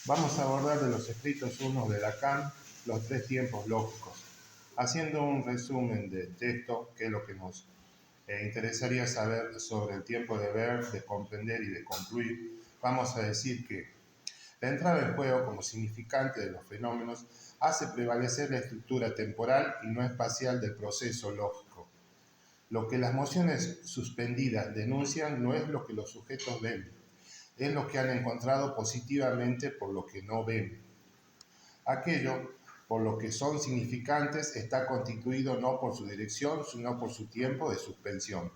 Vamos a abordar de los escritos unos de Lacan los tres tiempos lógicos, haciendo un resumen del texto, que es lo que nos interesaría saber sobre el tiempo de ver, de comprender y de concluir. Vamos a decir que la entrada en juego como significante de los fenómenos hace prevalecer la estructura temporal y no espacial del proceso lógico. Lo que las mociones suspendidas denuncian no es lo que los sujetos ven, es lo que han encontrado positivamente por lo que no ven. Aquello por lo que son significantes está constituido no por su dirección, sino por su tiempo de suspensión.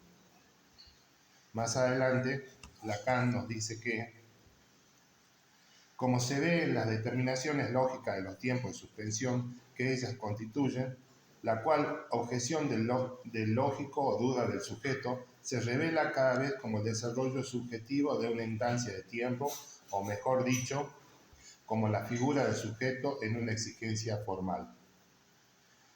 Más adelante, Lacan nos dice que, como se ve en las determinaciones lógicas de los tiempos de suspensión que ellas constituyen, la cual objeción del lógico o duda del sujeto se revela cada vez como el desarrollo subjetivo de una instancia de tiempo, o mejor dicho, como la figura del sujeto en una exigencia formal.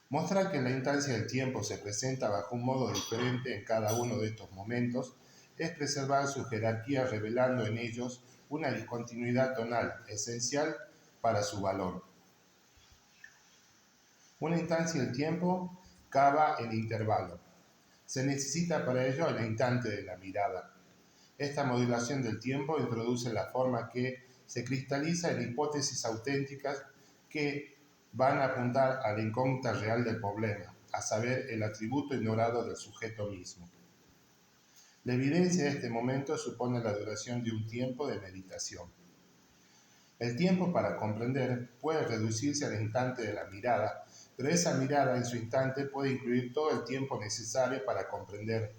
Mostrar que la instancia del tiempo se presenta bajo un modo diferente en cada uno de estos momentos es preservar su jerarquía, revelando en ellos una discontinuidad tonal esencial para su valor. Una instancia del tiempo cava el intervalo. Se necesita para ello el instante de la mirada. Esta modulación del tiempo introduce la forma que se cristaliza en hipótesis auténticas que van a apuntar a la incógnita real del problema, a saber, el atributo ignorado del sujeto mismo. La evidencia de este momento supone la duración de un tiempo de meditación. El tiempo para comprender puede reducirse al instante de la mirada, pero esa mirada en su instante puede incluir todo el tiempo necesario para comprender.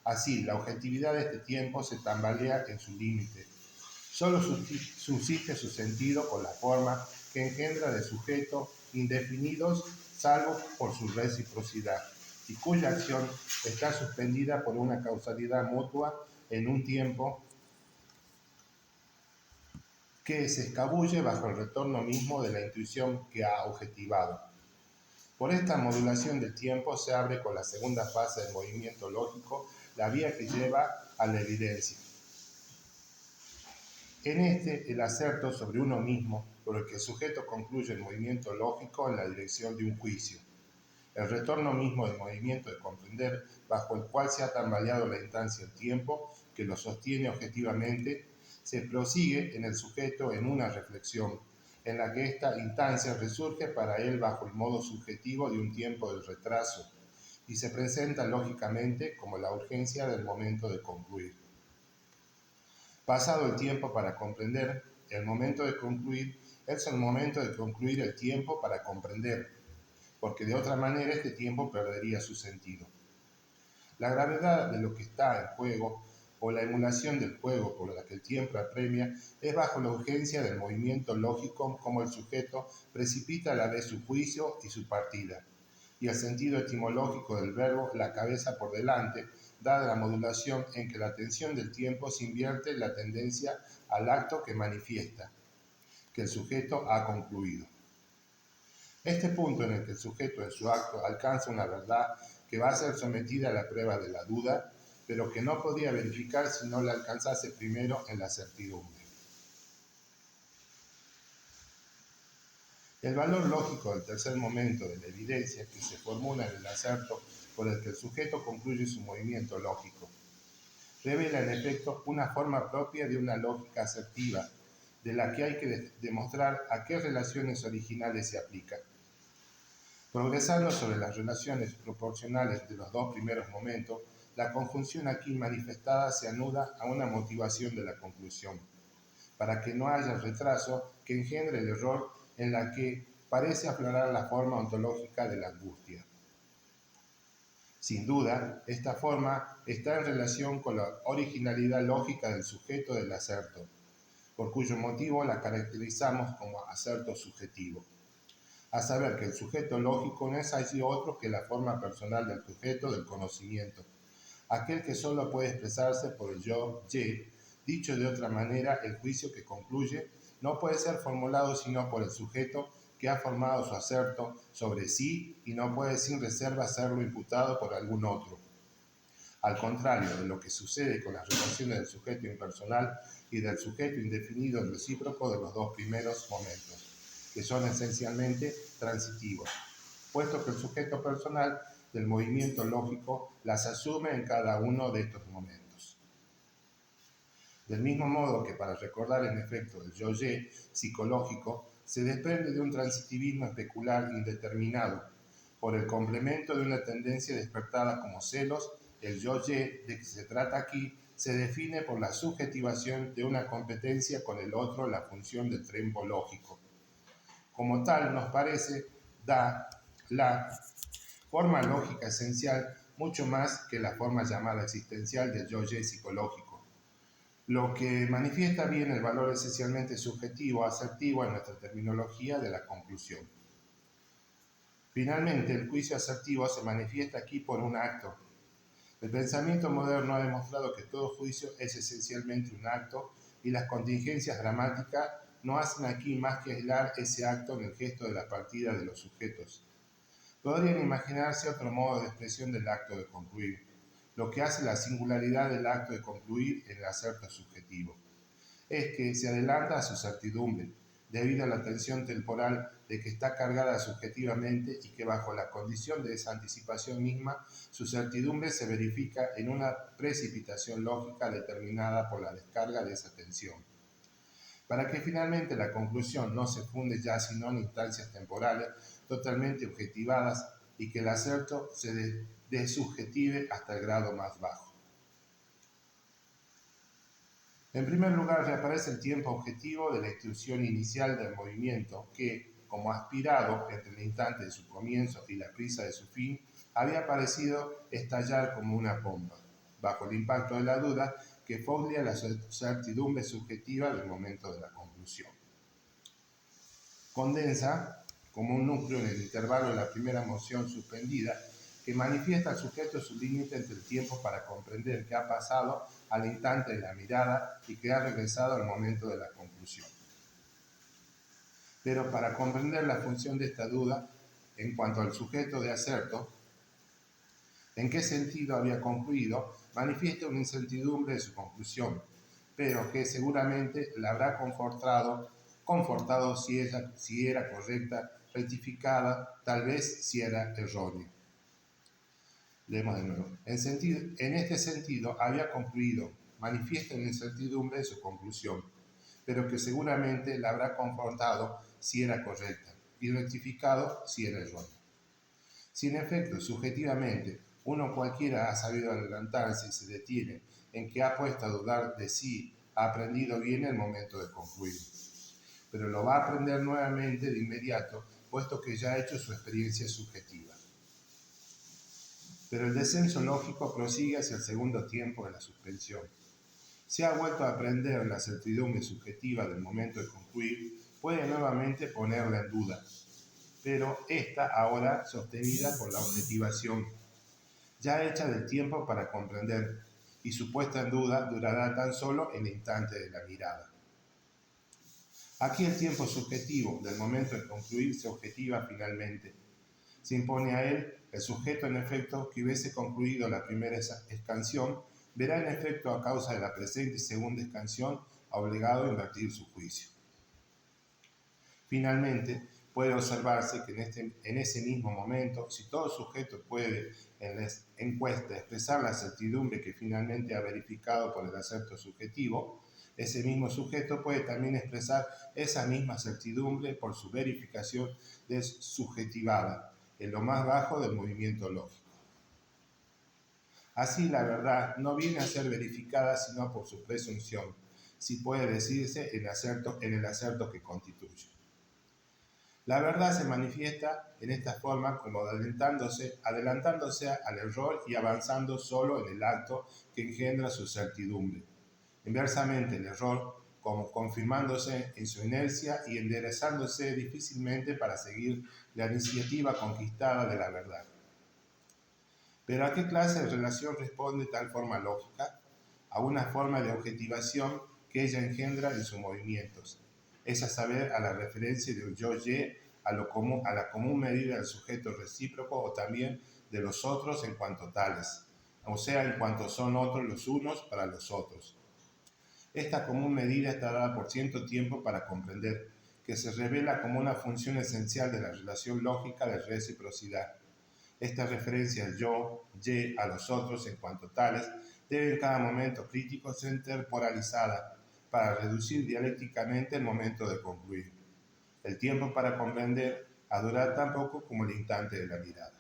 Así, la objetividad de este tiempo se tambalea en su límite. Solo subsiste su sentido con la forma que engendra de sujetos indefinidos, salvo por su reciprocidad, y cuya acción está suspendida por una causalidad mutua en un tiempo que se escabulle bajo el retorno mismo de la intuición que ha objetivado. Por esta modulación del tiempo se abre con la segunda fase del movimiento lógico la vía que lleva a la evidencia. En este, el acerto sobre uno mismo, por el que el sujeto concluye el movimiento lógico en la dirección de un juicio. El retorno mismo del movimiento de comprender, bajo el cual se ha tambaleado la instancia del tiempo, que lo sostiene objetivamente, se prosigue en el sujeto en una reflexión, en la que esta instancia resurge para él bajo el modo subjetivo de un tiempo del retraso, y se presenta lógicamente como la urgencia del momento de concluir. Pasado el tiempo para comprender, el momento de concluir es el momento de concluir el tiempo para comprender, porque de otra manera este tiempo perdería su sentido. La gravedad de lo que está en juego, o la emulación del juego por la que el tiempo apremia, es bajo la urgencia del movimiento lógico como el sujeto precipita a la vez su juicio y su partida, y el sentido etimológico del verbo la cabeza por delante, dada la modulación en que la atención del tiempo se invierte en la tendencia al acto que manifiesta, que el sujeto ha concluido. Este punto en el que el sujeto en su acto alcanza una verdad que va a ser sometida a la prueba de la duda, pero que no podía verificar si no la alcanzase primero en la certidumbre. El valor lógico del tercer momento de la evidencia que se formula en el acerto por el que el sujeto concluye su movimiento lógico revela en efecto una forma propia de una lógica asertiva, de la que hay que demostrar a qué relaciones originales se aplica. Progresando sobre las relaciones proporcionales de los dos primeros momentos, la conjunción aquí manifestada se anuda a una motivación de la conclusión, para que no haya retraso que engendre el error en la que parece aflorar la forma ontológica de la angustia. Sin duda, esta forma está en relación con la originalidad lógica del sujeto del acerto, por cuyo motivo la caracterizamos como acerto subjetivo. A saber que el sujeto lógico no es así otro que la forma personal del sujeto del conocimiento, aquel que solo puede expresarse por el yo, y, dicho de otra manera, el juicio que concluye no puede ser formulado sino por el sujeto que ha formado su acerto sobre sí y no puede sin reserva serlo imputado por algún otro. Al contrario de lo que sucede con las relaciones del sujeto impersonal, y del sujeto indefinido recíproco de los dos primeros momentos, que son esencialmente transitivos, puesto que el sujeto personal del movimiento lógico las asume en cada uno de estos momentos. Del mismo modo que para recordar el efecto del yo-ye psicológico se desprende de un transitivismo especular indeterminado, por el complemento de una tendencia despertada como celos, el yo-ye de que se trata aquí se define por la subjetivación de una competencia con el otro en la función del trembo lógico. Como tal, nos parece, da la forma lógica esencial mucho más que la forma llamada existencial del yo-ye psicológico, lo que manifiesta bien el valor esencialmente subjetivo asertivo en nuestra terminología de la conclusión. Finalmente, el juicio asertivo se manifiesta aquí por un acto. El pensamiento moderno ha demostrado que todo juicio es esencialmente un acto y las contingencias dramáticas no hacen aquí más que aislar ese acto en el gesto de la partida de los sujetos. Podrían imaginarse otro modo de expresión del acto de concluir, lo que hace la singularidad del acto de concluir en el aserto subjetivo. Es que se adelanta a su certidumbre, debido a la tensión temporal de que está cargada subjetivamente y que bajo la condición de esa anticipación misma, su certidumbre se verifica en una precipitación lógica determinada por la descarga de esa tensión. Para que finalmente la conclusión no se funde ya sino en instancias temporales totalmente objetivadas y que el aserto se desubjetive hasta el grado más bajo. En primer lugar, reaparece el tiempo objetivo de la instrucción inicial del movimiento que, como aspirado entre el instante de su comienzo y la prisa de su fin, había parecido estallar como una bomba, bajo el impacto de la duda que foglia la certidumbre subjetiva del momento de la conclusión. Condensa como un núcleo en el intervalo de la primera moción suspendida que manifiesta al sujeto su límite entre el tiempo para comprender que ha pasado al instante de la mirada y que ha regresado al momento de la conclusión. Pero para comprender la función de esta duda en cuanto al sujeto de aserto, en qué sentido había concluido, manifiesta una incertidumbre de su conclusión, pero que seguramente la habrá confortado si era correcta, rectificada, tal vez si era errónea. Leemos de nuevo. En este sentido, había concluido, manifiesta una incertidumbre de su conclusión, pero que seguramente la habrá confortado si era correcta y rectificado si era errónea. Si en efecto, subjetivamente, uno cualquiera ha sabido adelantarse y se detiene en que ha puesto a dudar de si ha aprendido bien el momento de concluir, pero lo va a aprender nuevamente de inmediato, puesto que ya ha hecho su experiencia subjetiva. Pero el descenso lógico prosigue hacia el segundo tiempo de la suspensión. Si ha vuelto a aprender la certidumbre subjetiva del momento de concluir, puede nuevamente ponerla en duda, pero esta ahora sostenida por la objetivación, ya hecha del tiempo para comprender, y su puesta en duda durará tan solo el instante de la mirada. Aquí el tiempo subjetivo del momento de concluir se objetiva finalmente. Se impone a él, el sujeto en efecto que hubiese concluido la primera escansión, verá en efecto a causa de la presente y segunda escansión obligado a invertir su juicio. Finalmente, puede observarse que en ese mismo momento, si todo sujeto puede en la encuesta expresar la certidumbre que finalmente ha verificado por el aserto subjetivo, ese mismo sujeto puede también expresar esa misma certidumbre por su verificación desubjetivada, en lo más bajo del movimiento lógico. Así, la verdad no viene a ser verificada sino por su presunción, si puede decirse en el aserto que constituye. La verdad se manifiesta en esta forma como adelantándose al error y avanzando solo en el acto que engendra su certidumbre. Inversamente, el error como confirmándose en su inercia y enderezándose difícilmente para seguir la iniciativa conquistada de la verdad. ¿Pero a qué clase de relación responde tal forma lógica? A una forma de objetivación que ella engendra en sus movimientos, es a saber, a la referencia de un yo-ye a la común medida del sujeto recíproco o también de los otros en cuanto tales, o sea, en cuanto son otros los unos para los otros. Esta común medida está dada por cierto tiempo para comprender, que se revela como una función esencial de la relación lógica de reciprocidad. Esta referencia al yo, y a los otros en cuanto tales, debe en cada momento crítico ser temporalizada para reducir dialécticamente el momento de concluir. El tiempo para comprender ha durado tan poco como el instante de la mirada.